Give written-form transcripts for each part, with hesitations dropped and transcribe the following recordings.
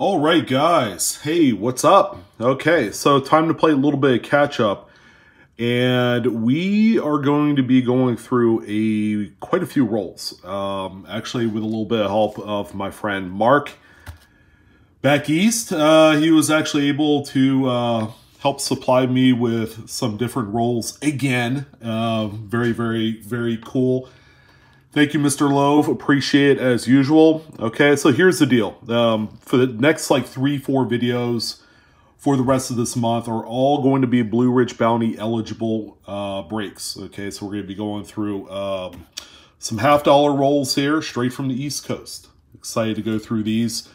All right, guys. Hey, what's up? Okay, so time to play a little bit of catch up. And we are going to be going through quite a few rolls. Actually, with a little bit of help of my friend Mark back east. He was actually able to help supply me with some different rolls again. Very, very, very cool. Thank you, Mr. Love. Appreciate it as usual. Okay, so here's the deal. For the next like 3-4 videos for the rest of this month are all going to be BlueRidge Bounty eligible breaks. Okay, so we're going to be going through some $half-dollar rolls here straight from the East Coast. Excited to go through these.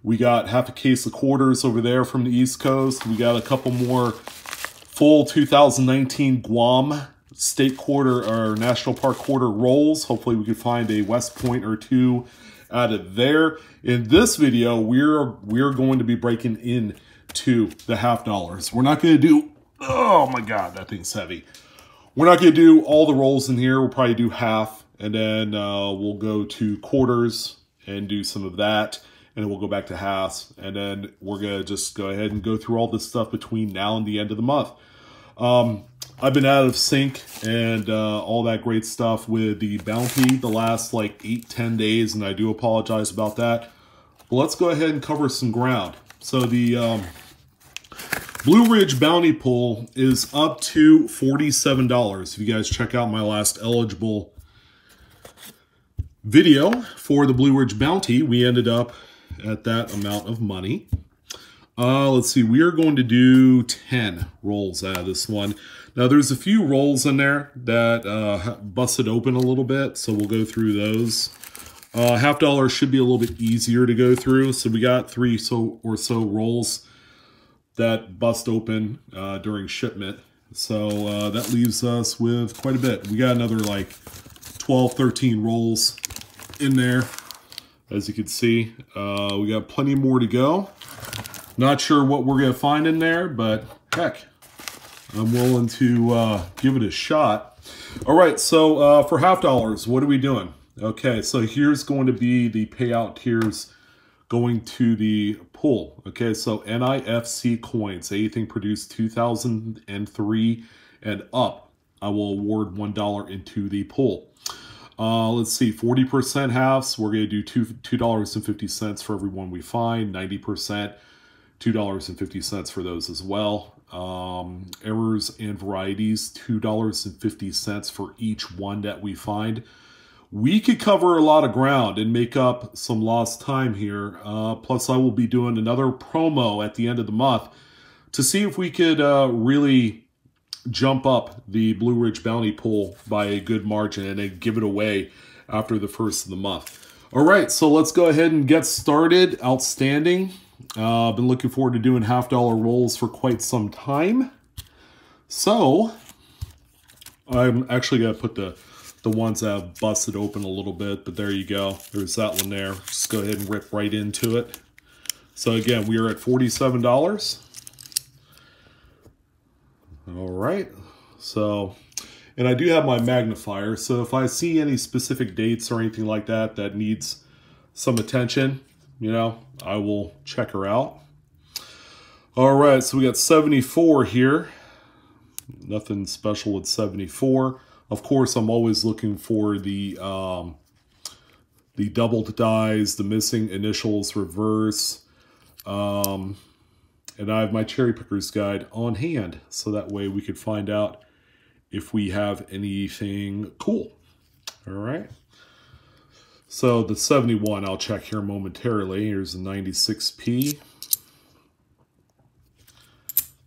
We got half a case of quarters over there from the East Coast. We got a couple more full 2019 Guam state quarter or national park quarter rolls. Hopefully we could find a West Point or two out of there. In this video, we're going to be breaking into the $half-dollars. We're not going to do, oh my God, that thing's heavy. We're not going to do all the rolls in here. We'll probably do half, and then we'll go to quarters and do some of that, and then we'll go back to halves, and then we're going to just go ahead and go through all this stuff between now and the end of the month. I've been out of sync and all that great stuff with the bounty the last like 8-10 days, and I do apologize about that. But let's go ahead and cover some ground. So the BlueRidge bounty pool is up to $47. If you guys check out my last eligible video for the BlueRidge bounty, we ended up at that amount of money. Let's see, we are going to do 10 rolls out of this one. Now, there's a few rolls in there that busted open a little bit, so we'll go through those. $half-dollar should be a little bit easier to go through, so we got 3 or so rolls that bust open during shipment. So that leaves us with quite a bit. We got another like 12, 13 rolls in there, as you can see. We got plenty more to go. Not sure what we're going to find in there, but heck, I'm willing to give it a shot. All right, so for $half-dollars, what are we doing? Okay, so here's going to be the payout tiers going to the pool. Okay, so NIFC coins, anything produced 2003 and up, I will award $1 into the pool. Let's see, 40% halves, we're going to do $2.50 for every one we find. 90%, $2.50 for those as well. Errors and varieties, $2.50 for each one that we find. We could cover a lot of ground and make up some lost time here. Plus, I will be doing another promo at the end of the month to see if we could really jump up the BlueRidge bounty pool by a good margin and then give it away after the first of the month. All right, so let's go ahead and get started. Outstanding. I've been looking forward to doing $half-dollar rolls for quite some time. So I'm actually going to put the ones that have busted open a little bit, but there you go. There's that one there. Just go ahead and rip right into it. So again, we are at $47. All right. So, and I do have my magnifier. So if I see any specific dates or anything like that that needs some attention, you know, I will check her out. All right, so we got 74 here. Nothing special with 74. Of course, I'm always looking for the doubled dies, the missing initials, reverse. And I have my cherry pickers guide on hand, so that way we could find out if we have anything cool. All right. So the 71 I'll check here momentarily. Here's the 96p.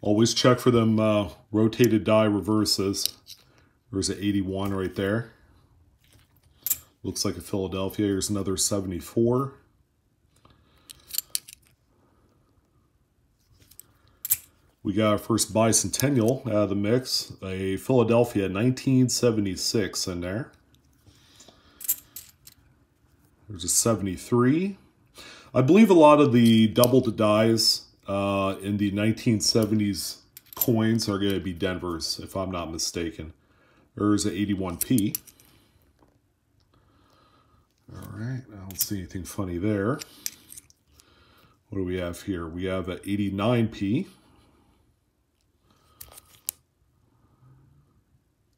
Always check for them rotated die reverses. There's an 81 right there. Looks like a Philadelphia. Here's another 74. We got our first bicentennial out of the mix. A Philadelphia 1976 in there. There's a 73. I believe a lot of the doubled dies in the 1970s coins are going to be Denver's, if I'm not mistaken. There's an 81p. All right, I don't see anything funny there. What do we have here? We have a 89p.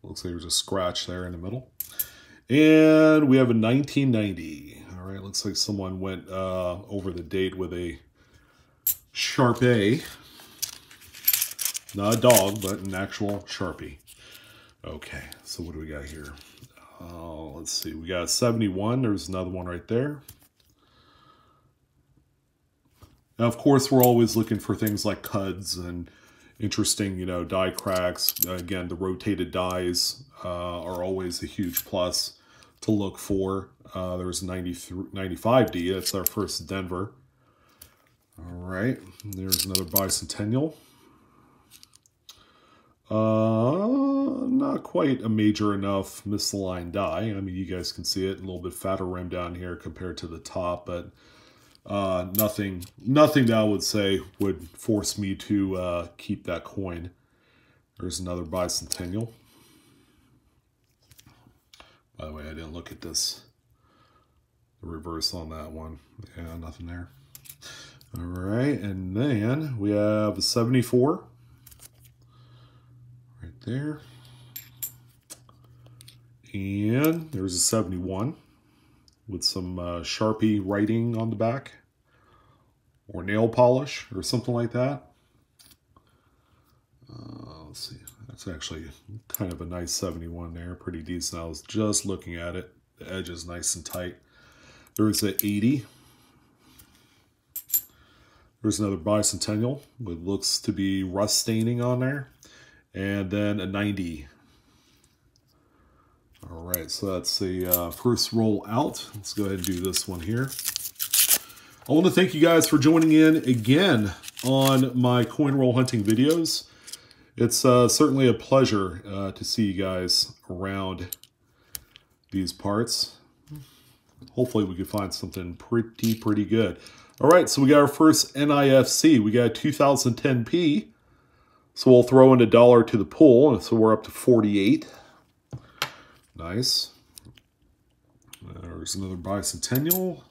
Looks like there's a scratch there in the middle. And we have a 1990. All right, looks like someone went over the date with a Sharpie. Not a dog, but an actual Sharpie. Okay, so what do we got here? Let's see, we got a 71. There's another one right there. Now, of course, we're always looking for things like cuds and interesting, you know, die cracks. Again, the rotated dies are always a huge plus to look for. There's 95D. That's our first Denver. All right, there's another bicentennial. Not quite a major enough misaligned die. I mean, you guys can see it, a little bit fatter rim down here compared to the top, but nothing that I would say would force me to keep that coin. There's another bicentennial. By the way, I didn't look at this. The reverse on that one. Yeah, nothing there. All right, and then we have a 74. Right there. And there's a 71 with some Sharpie writing on the back. Or nail polish or something like that. Let's see. That's actually kind of a nice 71 there. Pretty decent. I was just looking at it. The edge is nice and tight. There's an 80. There's another bicentennial with looks to be rust staining on there. And then a 90. All right, so that's the first roll out. Let's go ahead and do this one here. I want to thank you guys for joining in again on my coin roll hunting videos. It's certainly a pleasure to see you guys around these parts. Hopefully we can find something pretty good. All right, so we got our first NIFC. We got a 2010p. So we'll throw in $1 to the pool, and so we're up to 48. Nice. There's another bicentennial.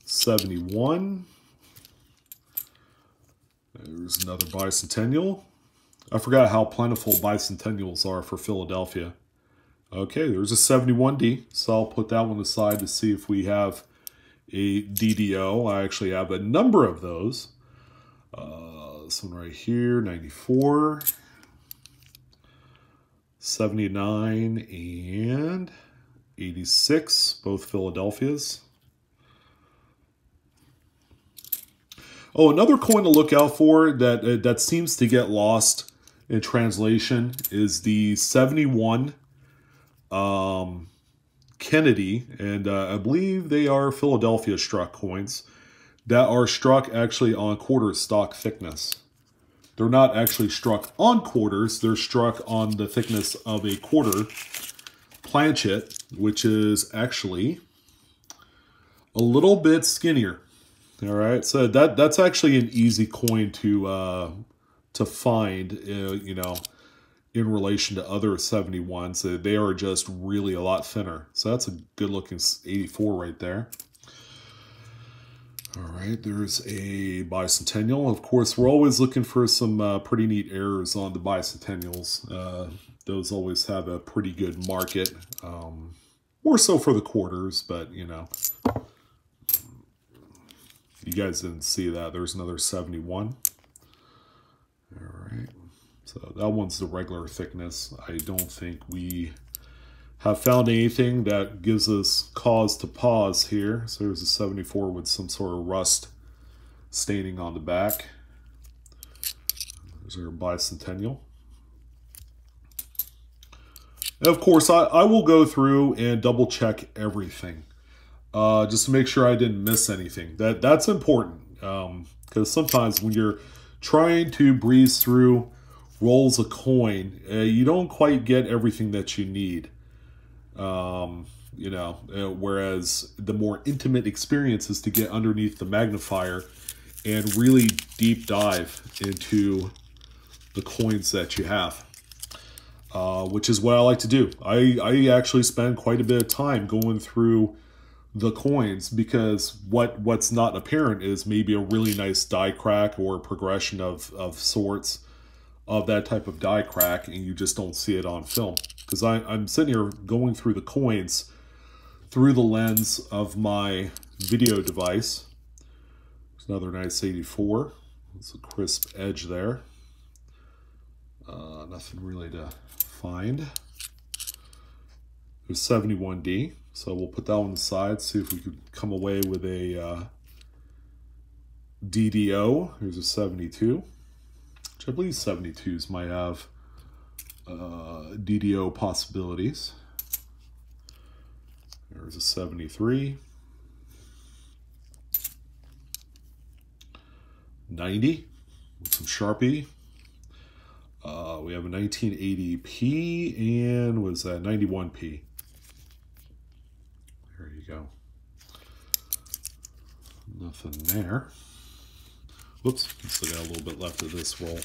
71. There's another bicentennial. I forgot how plentiful bicentennials are for Philadelphia. Okay, there's a 71D, so I'll put that one aside to see if we have a DDO. I actually have a number of those. This one right here, 94, 79, and 86, both Philadelphias. Oh, another coin to look out for that seems to get lost in translation is the 71 Kennedy, and I believe they are Philadelphia struck coins that are struck actually on quarter stock thickness. They're not actually struck on quarters, they're struck on the thickness of a quarter planchet, which is actually a little bit skinnier. All right, so that's actually an easy coin to find, you know, in relation to other 71s. They are just really a lot thinner. So that's a good looking 84 right there. All right, there's a bicentennial. Of course, we're always looking for some pretty neat errors on the bicentennials. Those always have a pretty good market. More so for the quarters, but you know. You guys didn't see that. There's another 71. All right. So that one's the regular thickness. I don't think we have found anything that gives us cause to pause here. So there's a 74 with some sort of rust staining on the back. There's our bicentennial. And of course, I will go through and double check everything. Just to make sure I didn't miss anything. That's important, because sometimes when you're trying to breeze through rolls of coin, you don't quite get everything that you need. You know, whereas the more intimate experience is to get underneath the magnifier and really deep dive into the coins that you have, which is what I like to do. I actually spend quite a bit of time going through the coins, because what's not apparent is maybe a really nice die crack or progression of sorts of that type of die crack, and you just don't see it on film. Because I'm sitting here going through the coins through the lens of my video device. There's another nice 84. It's a crisp edge there. Nothing really to find. There's 71D, so we'll put that on the side, see if we could come away with a DDO. Here's a 72, which I believe 72s might have DDO possibilities. There's a 73. 90 with some Sharpie. We have a 1980p and was that 91p. There you go. Nothing there. Whoops, still got a little bit left of this roll.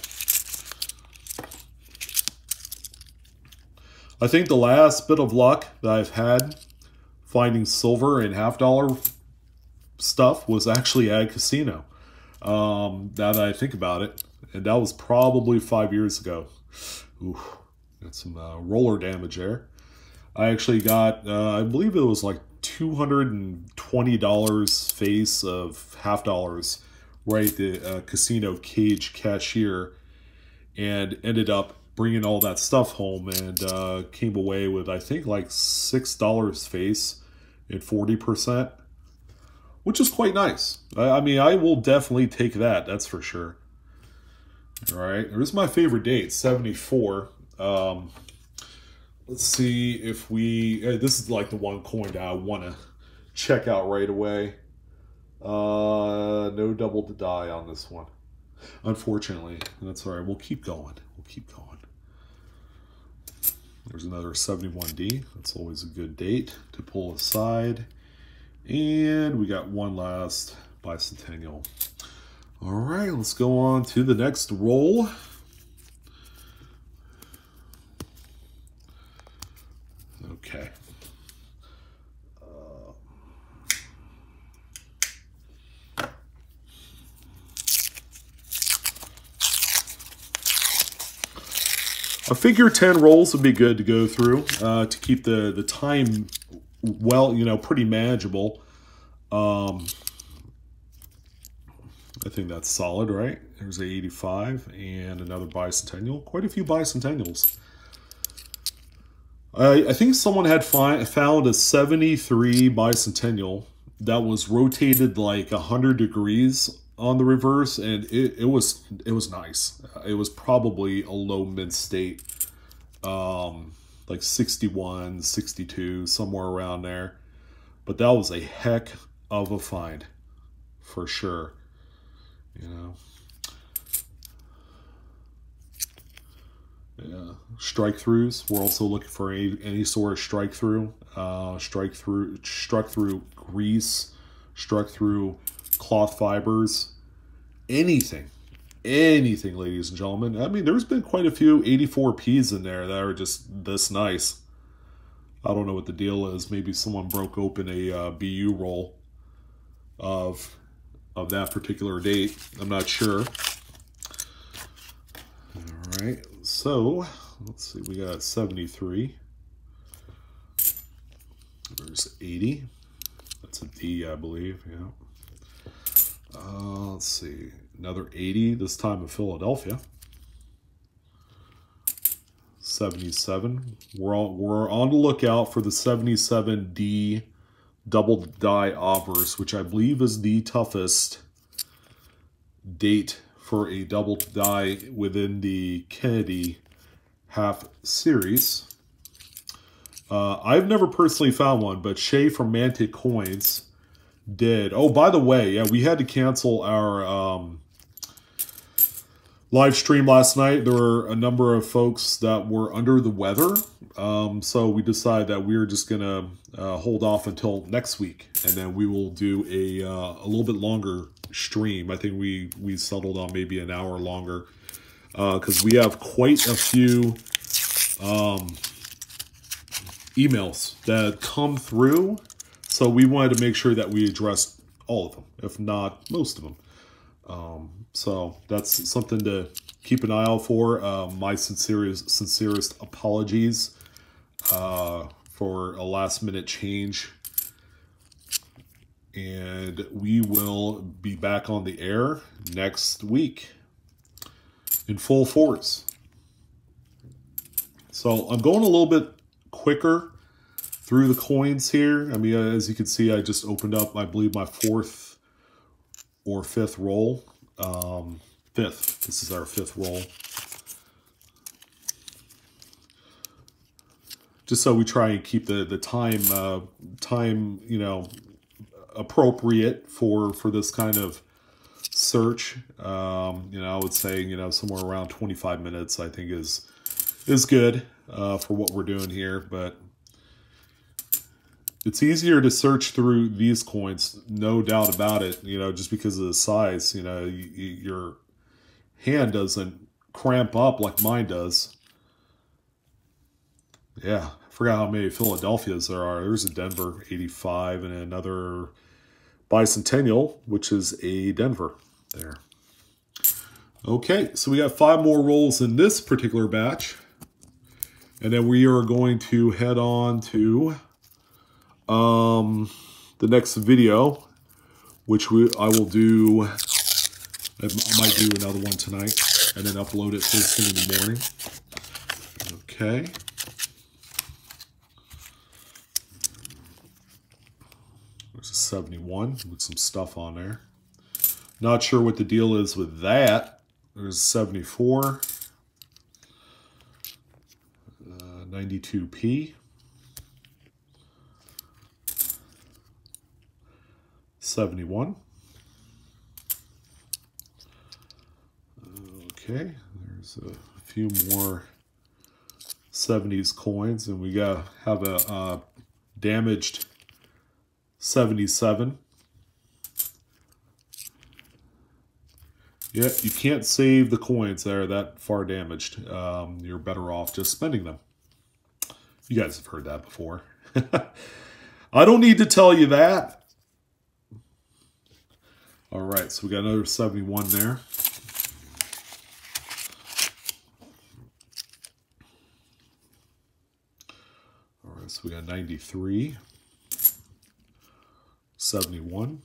I think the last bit of luck that I've had finding silver and $half stuff was actually at a casino. Now that I think about it, and that was probably 5 years ago. Ooh, got some roller damage there. I actually got, I believe it was like $220 face of $half right at the casino cage cashier, and ended up bringing all that stuff home and came away with, I think, like $6 face and 40%. Which is quite nice. I mean, I will definitely take that. That's for sure. All right. Here's my favorite date, 74. Let's see if we... this is like the one coin that I want to check out right away. No double to die on this one. Unfortunately. That's all right. We'll keep going. We'll keep going. There's another 71D. That's always a good date to pull aside. And we got one last bicentennial. All right, let's go on to the next roll. Okay. I figure 10 rolls would be good to go through to keep the time well, you know, pretty manageable. I think that's solid, right? There's a 85 and another bicentennial. Quite a few bicentennials. I think someone had found a 73 bicentennial that was rotated like 100 degrees on the reverse, and it was nice. It was probably a low mid state, like 61, 62, somewhere around there. But that was a heck of a find, for sure. You know. Yeah, strike throughs. We're also looking for any sort of strike through. Struck through grease, struck through cloth fibers, anything, ladies and gentlemen. I mean, there's been quite a few 84Ps in there that are just this nice. I don't know what the deal is. Maybe someone broke open a BU roll of that particular date. I'm not sure. All right, so let's see. We got 73. There's 80. That's a D, I believe. Yeah. Let's see. Another 80. This time in Philadelphia. 77. We're on the lookout for the 77D double die obverse, which I believe is the toughest date for a double die within the Kennedy half series. I've never personally found one, but Shay from Mantic Coins did. Oh, by the way, yeah, we had to cancel our live stream last night. There were a number of folks that were under the weather, so we decided that we were just gonna hold off until next week, and then we will do a little bit longer stream. I think we settled on maybe an hour longer because we have quite a few emails that come through So we wanted to make sure that we addressed all of them, if not most of them. So that's something to keep an eye out for. My sincerest apologies for a last-minute change. And we will be back on the air next week in full force. So I'm going a little bit quicker through the coins here. I mean, as you can see, I just opened up, I believe, my 4th or 5th roll. 5th. This is our 5th roll. Just so we try and keep the time, you know, appropriate for this kind of search. You know, I would say, you know, somewhere around 25 minutes, I think is good for what we're doing here. But it's easier to search through these coins, no doubt about it, you know, just because of the size. You know, your hand doesn't cramp up like mine does. Yeah, I forgot how many Philadelphias there are. There's a Denver 85 and another Bicentennial, which is a Denver there. Okay, so we got 5 more rolls in this particular batch. And then we are going to head on to the next video, which I will do. I might do another one tonight and then upload it first thing in the morning. Okay. There's a 71 with some stuff on there. Not sure what the deal is with that. There's 74. 92p. 71. Okay, there's a few more 70s coins, and we have a damaged 77. Yeah, you can't save the coins that are that far damaged. You're better off just spending them. You guys have heard that before. I don't need to tell you that. All right, so we got another 71 there. All right, so we got 93, 71,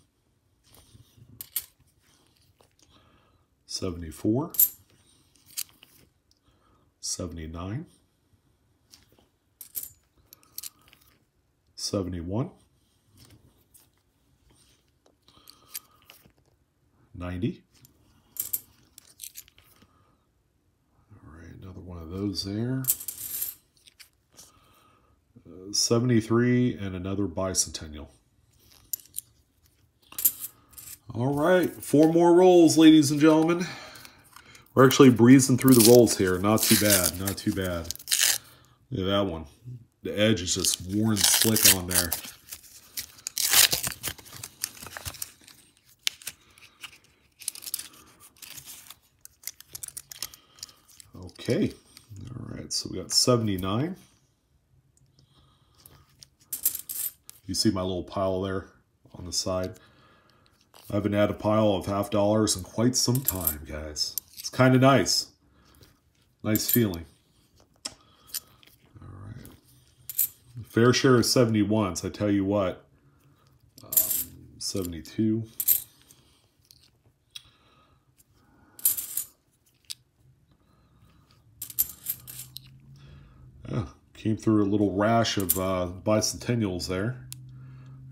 74, 79, 71, 90. All right, another one of those there. 73 and another Bicentennial. All right, 4 more rolls, ladies and gentlemen. We're actually breezing through the rolls here. Not too bad, not too bad. Look at that one. The edge is just worn slick on there. Okay, all right, so we got 79. You see my little pile there on the side? I haven't had a pile of $50 in quite some time, guys. It's kind of nice. Nice feeling. All right. Fair share of 71s, I tell you what. 72. Yeah, came through a little rash of Bicentennials there.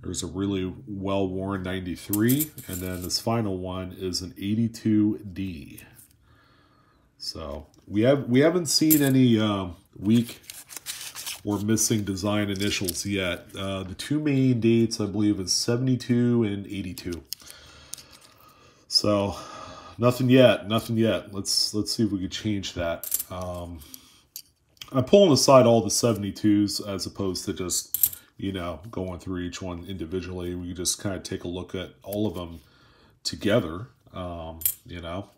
There's a really well-worn 93, and then this final one is an 82D. So we haven't seen any weak or missing design initials yet. The 2 main dates, I believe, is 72 and 82. So nothing yet, nothing yet. Let's see if we can change that. I'm pulling aside all the 72s as opposed to just, you know, going through each one individually. We just kind of take a look at all of them together, you know.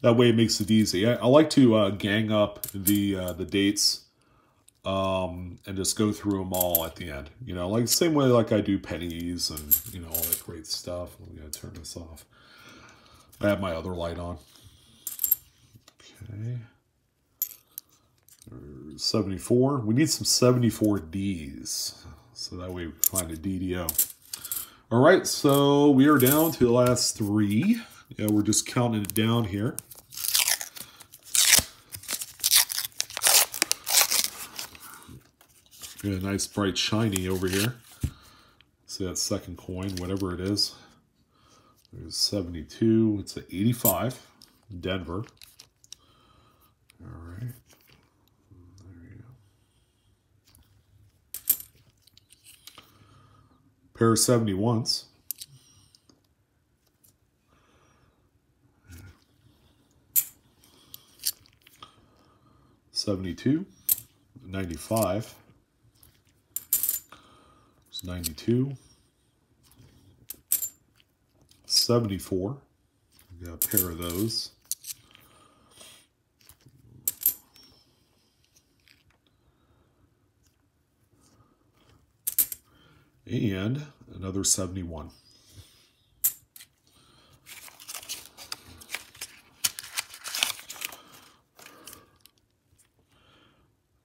That way it makes it easy. I like to gang up the dates and just go through them all at the end. You know, like the same way like I do pennies and, you know, all that great stuff. I'm going to turn this off. I have my other light on. Okay. 74. We need some 74 Ds. So that way we find a DDO. All right, so we are down to the last 3. Yeah, we're just counting it down here. Yeah, nice bright shiny over here. See that second coin, whatever it is. There's 72. It's an 85. Denver. All right. There you go. Pair of 71s. 72. 95. 92, 74, we got a pair of those, and another 71.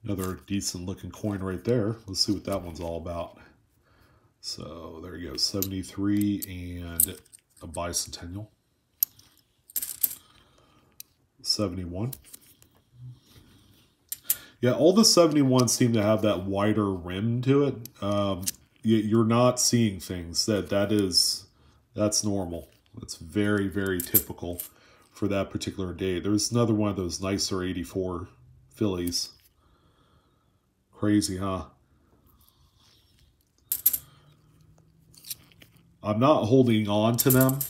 Another decent looking coin right there. Let's see what that one's all about. So there you go, 73 and a bicentennial. 71. Yeah, all the 71s seem to have that wider rim to it. You're not seeing things that's normal. That's very, very typical for that particular date. There's another one of those nicer 84 Phillies. Crazy, huh? I'm not holding on to them,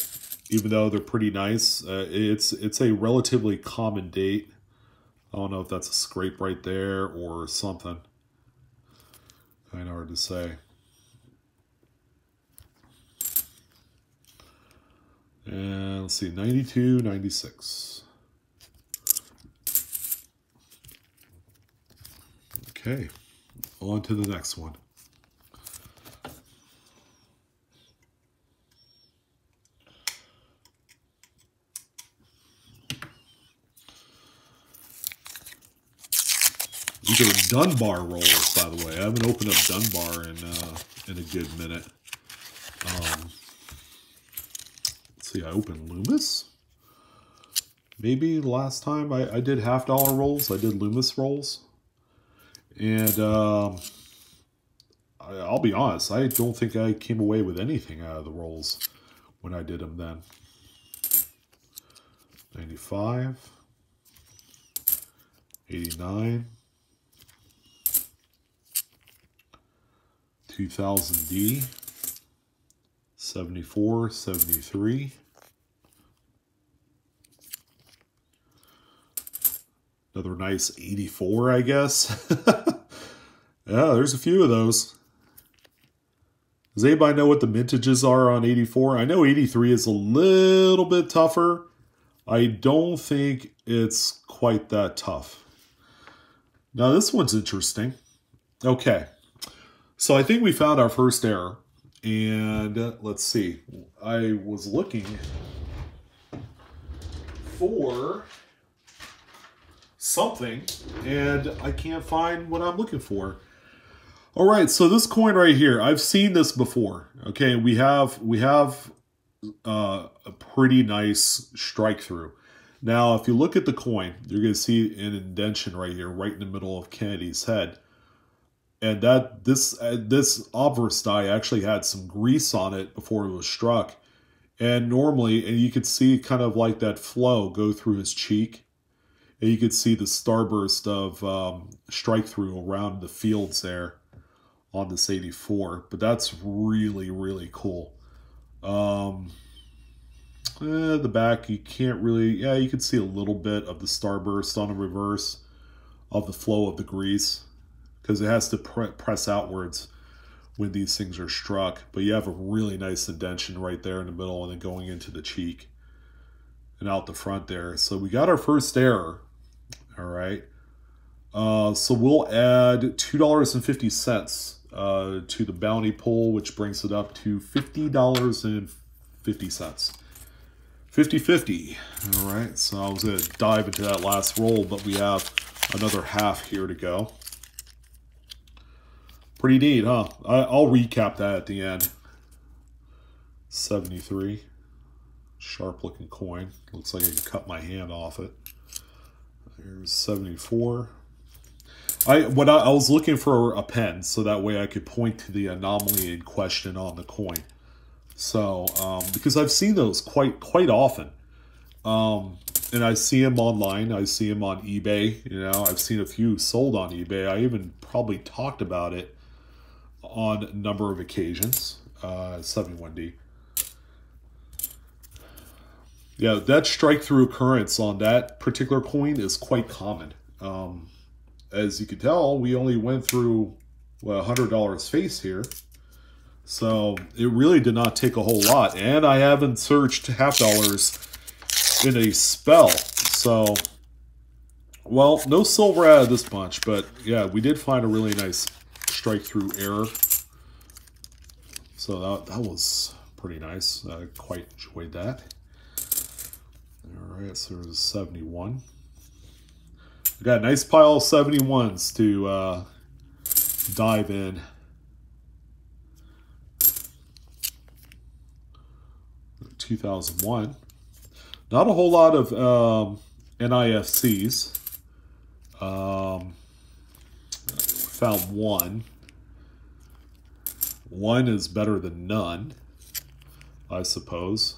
even though they're pretty nice. It's a relatively common date. I don't know if that's a scrape right there or something. Kind of hard to say. And let's see, 92, 96. Okay, on to the next one. These are Dunbar rolls, by the way. I haven't opened up Dunbar in a good minute. Let's see, I opened Loomis. Maybe the last time I did $50 rolls, I did Loomis rolls. And I'll be honest, I don't think I came away with anything out of the rolls when I did them then. 95. 89. 2000D, 74, 73, another nice 84, I guess. Yeah, there's a few of those. Does anybody know what the mintages are on 84? I know 83 is a little bit tougher. I don't think it's quite that tough. Now this one's interesting. Okay. So I think we found our first error, and let's see. I was looking for something, and I can't find what I'm looking for. All right, so this coin right here, I've seen this before. Okay, we have a pretty nice strike through. Now, if you look at the coin, you're going to see an indentation right here, right in the middle of Kennedy's head. And this obverse die actually had some grease on it before it was struck. And normally, and you could see kind of like that flow go through his cheek. And you could see the starburst of strike through around the fields there on this 84. But that's really, really cool. The back, you can't really, yeah, you can see a little bit of the starburst on the reverse of the flow of the grease, because it has to press outwards when these things are struck. But you have a really nice indentation right there in the middle and then going into the cheek and out the front there. So we got our first error. All right. So we'll add $2.50 to the bounty pool, which brings it up to $50.50. 50-50. All right, so I was going to dive into that last roll, but we have another half here to go. Pretty neat, huh? I'll recap that at the end. 73. Sharp looking coin. Looks like I can cut my hand off it. Here's 74. I was looking for a pen so that way I could point to the anomaly in question on the coin. So because I've seen those quite often, and I see them online. I see them on eBay. You know, I've seen a few sold on eBay. I even probably talked about it on a number of occasions. 71D. Yeah, that strike through occurrence on that particular coin is quite common. As you can tell, we only went through $100 face here. So it really did not take a whole lot. And I haven't searched half dollars in a spell. So, well, no silver out of this bunch. But yeah, we did find a really nice strike through error. So that was pretty nice. I quite enjoyed that. All right, so there's 71. We got a nice pile of 71s to dive in. $2001. Not a whole lot of NIFCs. Found one. One is better than none, I suppose.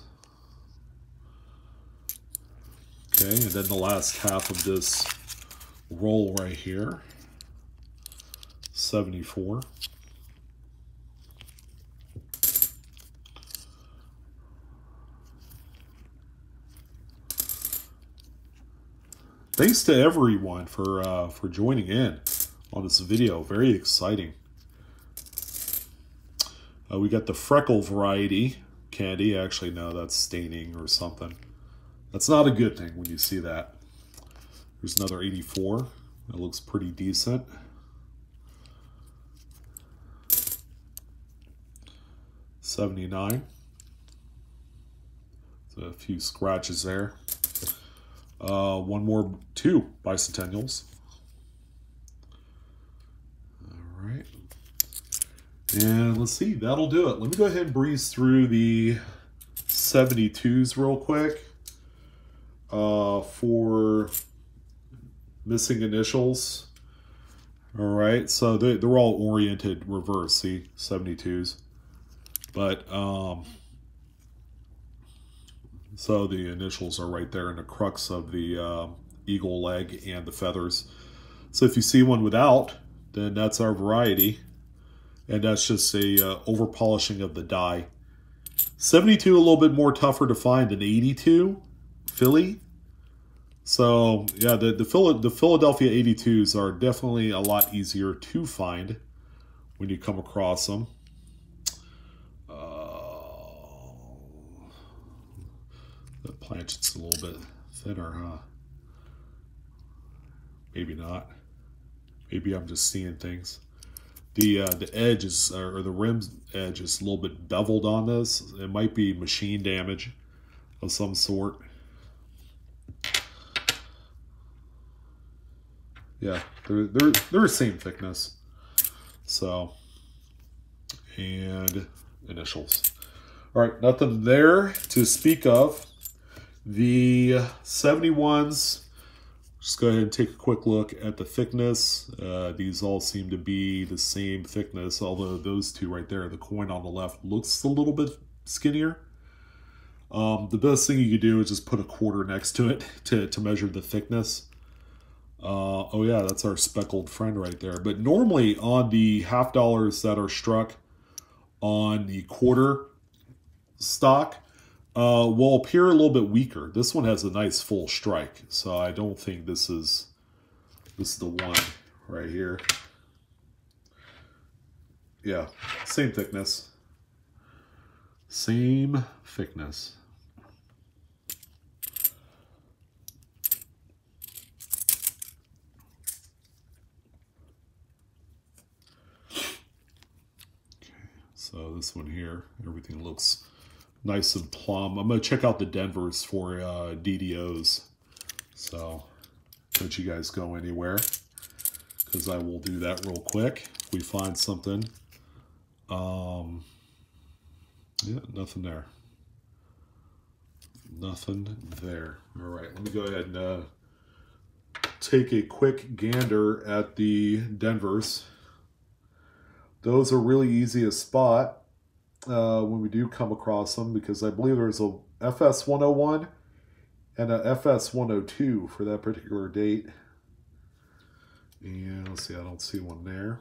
Okay, and then the last half of this roll right here, 74. Thanks to everyone for joining in on this video. Very exciting. We got the freckle variety candy. Actually, no, that's staining or something. That's not a good thing when you see that. There's another 84. That looks pretty decent. $79. So a few scratches there. One more, two bicentennials. All right. And let's see, that'll do it. Let me go ahead and breeze through the 72s real quick. For missing initials. All right, so they're all oriented reverse, see, 72s. But, so the initials are right there in the crux of the eagle leg and the feathers. So if you see one without, then that's our variety. And that's just a over polishing of the die. 72 a little bit more tougher to find than 82 Philly. So yeah, the Philadelphia 82s are definitely a lot easier to find when you come across them. The planchet's a little bit thinner, huh? Maybe not. Maybe I'm just seeing things. The edge is, or the rim edge is a little bit beveled on this. It might be machine damage of some sort. Yeah, they're the same thickness. So, and initials. All right, nothing there to speak of. The 71s, just go ahead and take a quick look at the thickness. These all seem to be the same thickness, although those two right there, the coin on the left looks a little bit skinnier. The best thing you could do is just put a quarter next to it to measure the thickness. Oh yeah, that's our speckled friend right there. But normally on the half dollars that are struck on the quarter stock, will appear a little bit weaker. This one has a nice full strike, so I don't think this is the one right here. Yeah, same thickness. Same thickness. So this one here, everything looks nice and plumb. I'm going to check out the Denvers for DDOs. So don't you guys go anywhere, because I will do that real quick if we find something. Yeah, nothing there. Nothing there. All right, let me go ahead and take a quick gander at the Denvers. Those are really easy to spot when we do come across them, because I believe there's a FS 101 and a FS 102 for that particular date. And let's see, I don't see one there.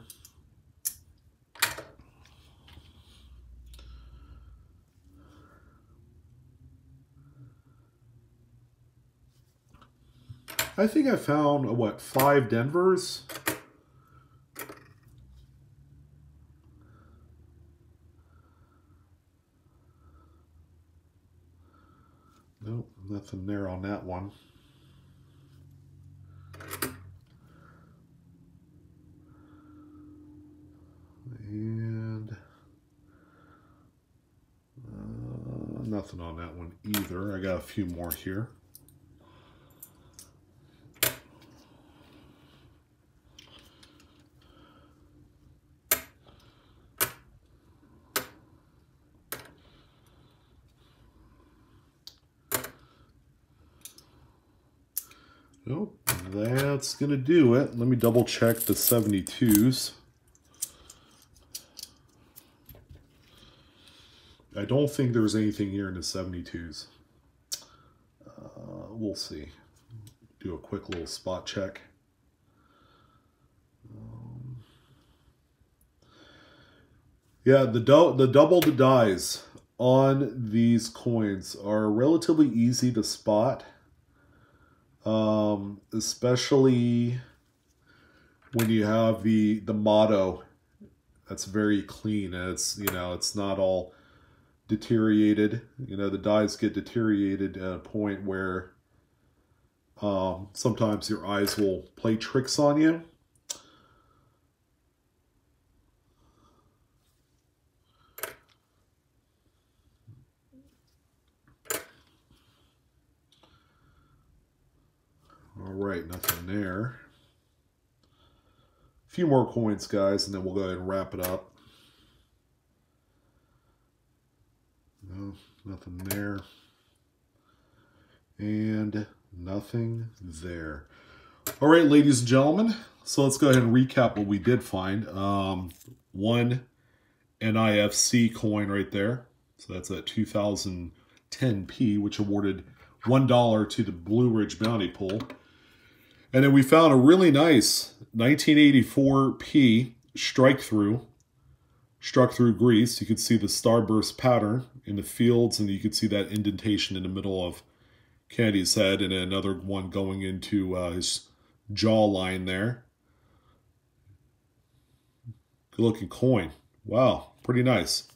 I think I found, what, 5 Denvers? Nope, nothing there on that one. And nothing on that one either. I got a few more here. Nope, that's going to do it. Let me double check the 72s. I don't think there's anything here in the 72s. We'll see. Do a quick little spot check. Yeah, the double the dies on these coins are relatively easy to spot. Especially when you have the motto that's very clean, and it's, you know, it's not all deteriorated. You know, the dies get deteriorated at a point where sometimes your eyes will play tricks on you. All right, nothing there. A few more coins, guys, and then we'll go ahead and wrap it up. No, nothing there. And nothing there. All right, ladies and gentlemen, so let's go ahead and recap what we did find. One NIFC coin right there. So that's at 2010p, which awarded $1 to the BlueRidge bounty pool. And then we found a really nice 1984p struck through grease. You could see the starburst pattern in the fields, and you could see that indentation in the middle of Kennedy's head, and another one going into his jawline there. Good looking coin. Wow, pretty nice.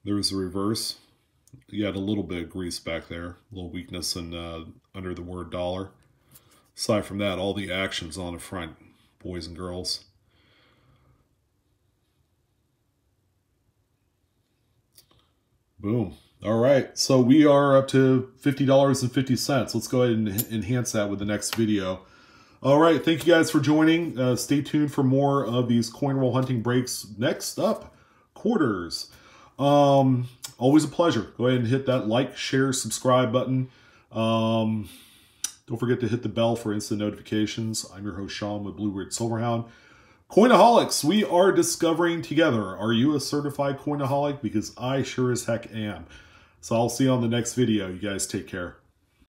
There's the reverse. You had a little bit of grease back there, a little weakness in, under the word dollar. Aside from that, all the action's on the front, boys and girls. Boom. All right, so we are up to $50.50. Let's go ahead and enhance that with the next video. All right, thank you guys for joining. Stay tuned for more of these coin roll hunting breaks. Next up, quarters. Always a pleasure. Go ahead and hit that like, share, subscribe button. Don't forget to hit the bell for instant notifications. I'm your host, Sean, with BlueRidgeSilverhound. Coinaholics, we are discovering together. Are you a certified coinaholic? Because I sure as heck am. So I'll see you on the next video. You guys take care.